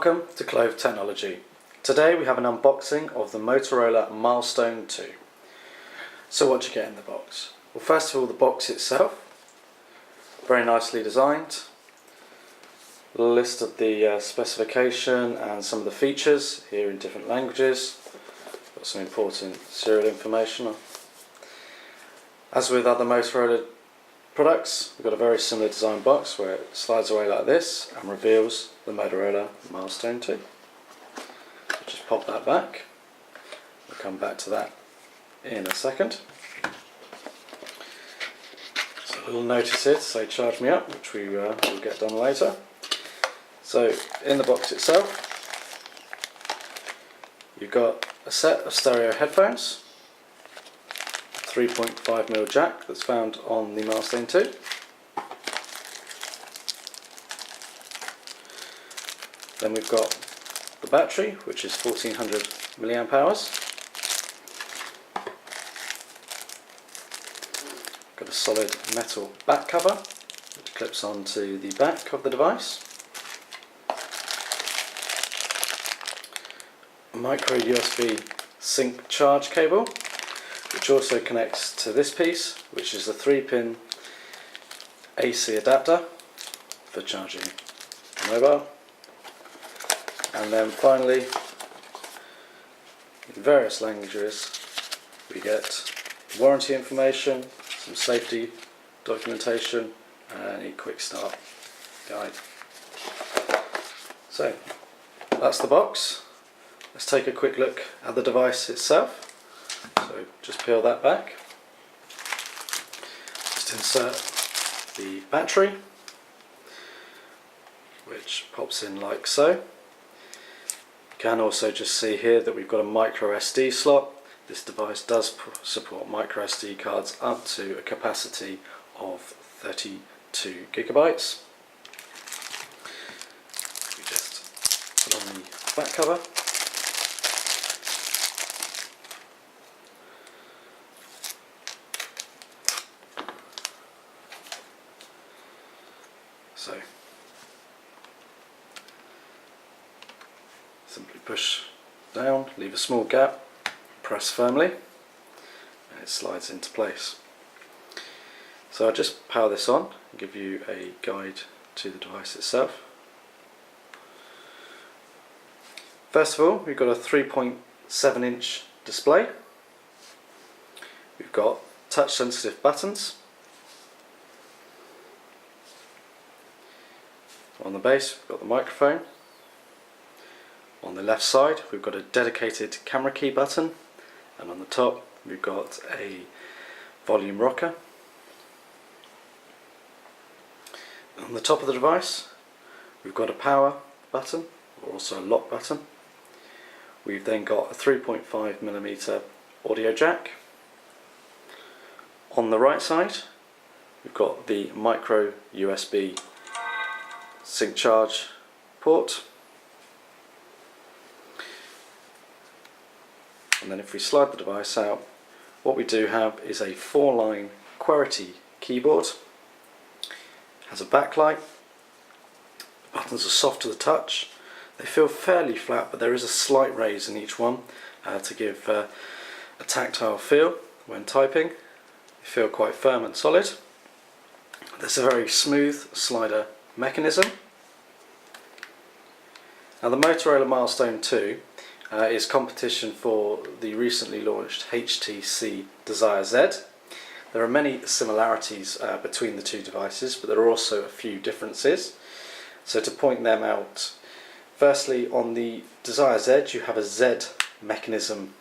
Welcome to Clove Technology. Today we have an unboxing of the Motorola Milestone 2. So what do you get in the box? Well, first of all, the box itself, very nicely designed. A list of the specification and some of the features here in different languages. Got some important serial information. As with other Motorola products, we've got a very similar design box where it slides away like this and reveals the Motorola Milestone 2. So just pop that back. We'll come back to that in a second. So a little notice here to say charge me up, which we will get done later. So in the box itself, you've got a set of stereo headphones, 3.5mm jack that's found on the Milestone 2. Then we've got the battery, which is 1400 milliamp hours. Got a solid metal back cover which clips onto the back of the device. A micro USB sync charge cable, which also connects to this piece, which is a 3-pin AC adapter for charging the mobile. And then finally, in various languages, we get warranty information, some safety documentation, and a quick start guide. So that's the box. Let's take a quick look at the device itself. So just peel that back, just insert the battery, which pops in like so. You can also just see here that we've got a micro SD slot. This device does support micro SD cards up to a capacity of 32 gigabytes. We just put on the back cover. So simply push down, leave a small gap, press firmly, and it slides into place. So I'll just power this on and give you a guide to the device itself. First of all, we've got a 3.7-inch display. We've got touch sensitive buttons. On the base we've got the microphone. On the left side we've got a dedicated camera key button, and on the top we've got a volume rocker. On the top of the device we've got a power button, or also a lock button. We've then got a 3.5mm audio jack. On the right side we've got the micro USB sync charge port, and then if we slide the device out, what we do have is a 4-line QWERTY keyboard. It has a backlight. The buttons are soft to the touch. They feel fairly flat, but there is a slight raise in each one to give a tactile feel when typing. They feel quite firm and solid. There's a very smooth slider mechanism. Now the Motorola Milestone 2 is competition for the recently launched HTC Desire Z. There are many similarities between the two devices, but there are also a few differences. So to point them out, firstly, on the Desire Z you have a Z mechanism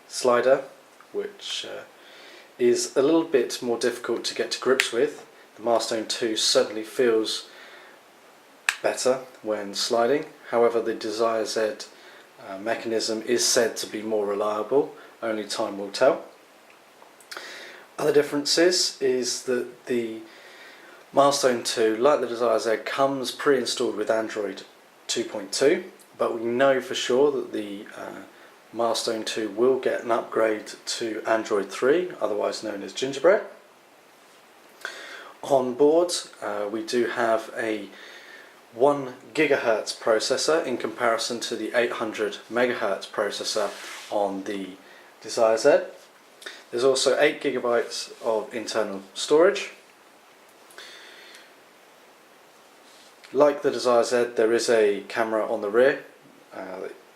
slider, which is a little bit more difficult to get to grips with. The Milestone 2 certainly feels better when sliding. However, the Desire Z mechanism is said to be more reliable. Only time will tell. Other differences is that the Milestone 2, like the Desire Z, comes pre-installed with Android 2.2, but we know for sure that the Milestone 2 will get an upgrade to Android 3, otherwise known as Gingerbread. On board we do have a 1 GHz processor in comparison to the 800 MHz processor on the Desire Z. There's also 8 GB of internal storage. Like the Desire Z, there is a camera on the rear.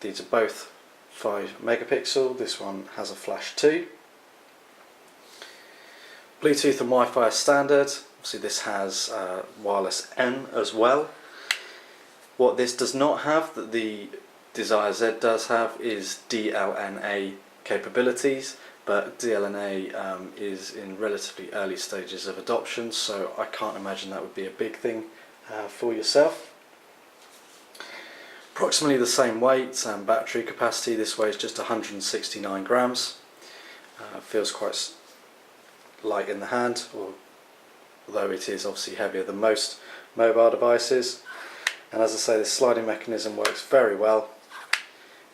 These are both 5 megapixel. This one has a flash 2. Bluetooth and Wi-Fi are standard. Obviously this has wireless N as well. What this does not have, that the Desire Z does have, is DLNA capabilities, but DLNA is in relatively early stages of adoption, so I can't imagine that would be a big thing for yourself. Approximately the same weight and battery capacity. This weighs just 169 grams. Feels quite light in the hand, although it is obviously heavier than most mobile devices. And as I say, the sliding mechanism works very well.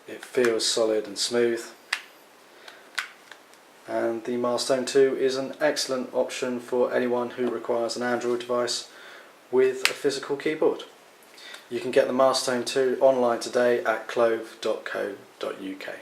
It feels solid and smooth. And the Milestone 2 is an excellent option for anyone who requires an Android device with a physical keyboard. You can get the Milestone 2 online today at clove.co.uk.